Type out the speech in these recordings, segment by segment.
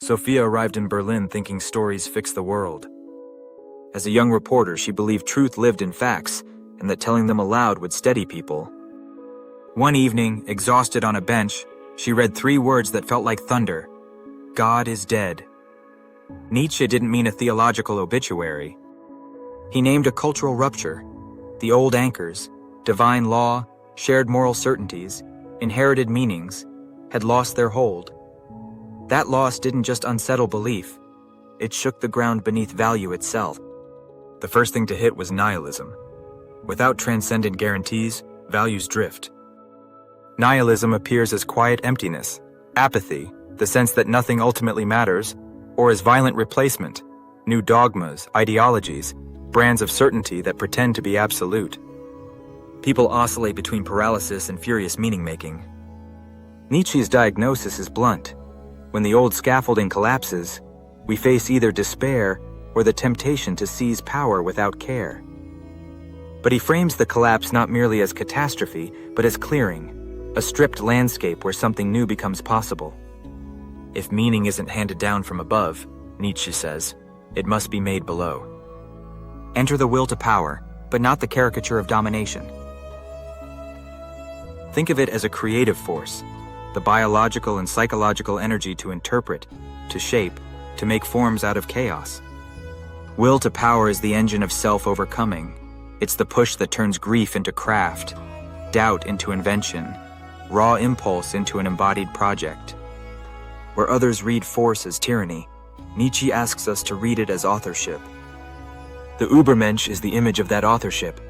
Sophia arrived in Berlin thinking stories fix the world. As a young reporter, she believed truth lived in facts and that telling them aloud would steady people. One evening, exhausted on a bench, she read 3 words that felt like thunder: God is dead. Nietzsche didn't mean a theological obituary. He named a cultural rupture. The old anchors, divine law, shared moral certainties, inherited meanings, had lost their hold. That loss didn't just unsettle belief, it shook the ground beneath value itself. The first thing to hit was nihilism. Without transcendent guarantees, values drift. Nihilism appears as quiet emptiness, apathy, the sense that nothing ultimately matters, or as violent replacement, new dogmas, ideologies, brands of certainty that pretend to be absolute. People oscillate between paralysis and furious meaning-making. Nietzsche's diagnosis is blunt. When the old scaffolding collapses, we face either despair or the temptation to seize power without care. But he frames the collapse not merely as catastrophe, but as clearing, a stripped landscape where something new becomes possible. If meaning isn't handed down from above, Nietzsche says, it must be made below. Enter the will to power, but not the caricature of domination. Think of it as a creative force, the biological and psychological energy to interpret, to shape, to make forms out of chaos. Will to power is the engine of self-overcoming. It's the push that turns grief into craft, doubt into invention, raw impulse into an embodied project. Where others read force as tyranny, Nietzsche asks us to read it as authorship. The Übermensch is the image of that authorship.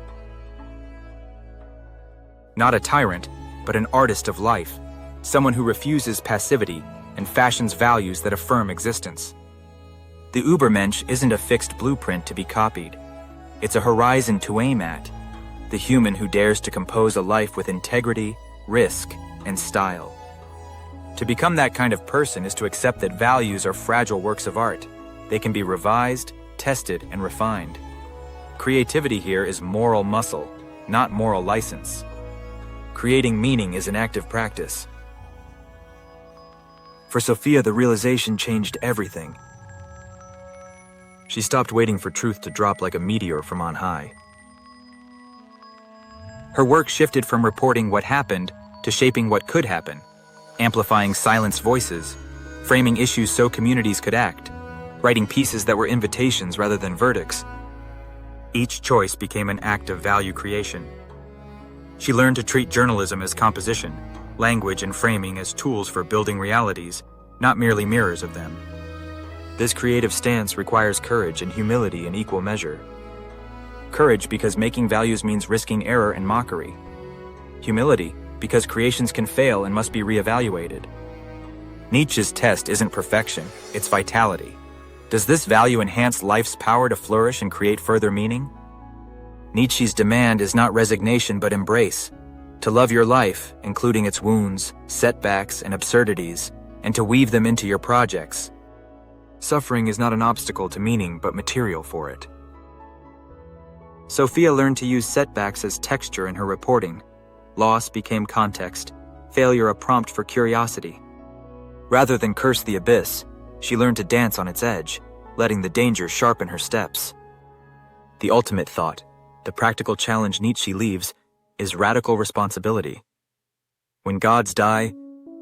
Not a tyrant, but an artist of life, someone who refuses passivity and fashions values that affirm existence. The Übermensch isn't a fixed blueprint to be copied. It's a horizon to aim at, the human who dares to compose a life with integrity, risk, and style. To become that kind of person is to accept that values are fragile works of art. They can be revised, tested, and refined. Creativity here is moral muscle, not moral license. Creating meaning is an active practice. For Sophia, the realization changed everything. She stopped waiting for truth to drop like a meteor from on high. Her work shifted from reporting what happened to shaping what could happen, amplifying silenced voices, framing issues so communities could act, writing pieces that were invitations rather than verdicts. Each choice became an act of value creation. She learned to treat journalism as composition, language and framing as tools for building realities, not merely mirrors of them. This creative stance requires courage and humility in equal measure. Courage because making values means risking error and mockery. Humility because creations can fail and must be reevaluated. Nietzsche's test isn't perfection, it's vitality. Does this value enhance life's power to flourish and create further meaning? Nietzsche's demand is not resignation but embrace. To love your life, including its wounds, setbacks, and absurdities, and to weave them into your projects. Suffering is not an obstacle to meaning but material for it. Sophia learned to use setbacks as texture in her reporting. Loss became context, failure a prompt for curiosity. Rather than curse the abyss, she learned to dance on its edge, letting the danger sharpen her steps. The ultimate thought, the practical challenge Nietzsche leaves, is radical responsibility. When gods die,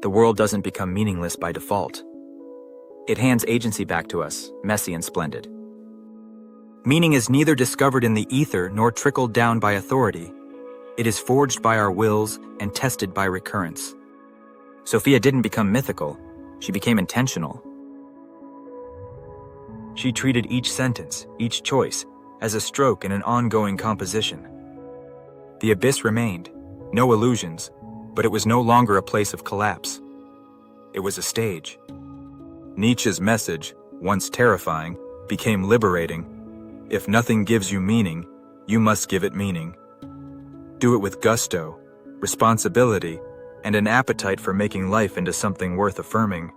the world doesn't become meaningless by default. It hands agency back to us, messy and splendid. Meaning is neither discovered in the ether nor trickled down by authority. It is forged by our wills and tested by recurrence. Sophia didn't become mythical, she became intentional. She treated each sentence, each choice, as a stroke in an ongoing composition. The abyss remained, no illusions, but it was no longer a place of collapse. It was a stage. Nietzsche's message, once terrifying, became liberating. If nothing gives you meaning, you must give it meaning. Do it with gusto, responsibility, and an appetite for making life into something worth affirming.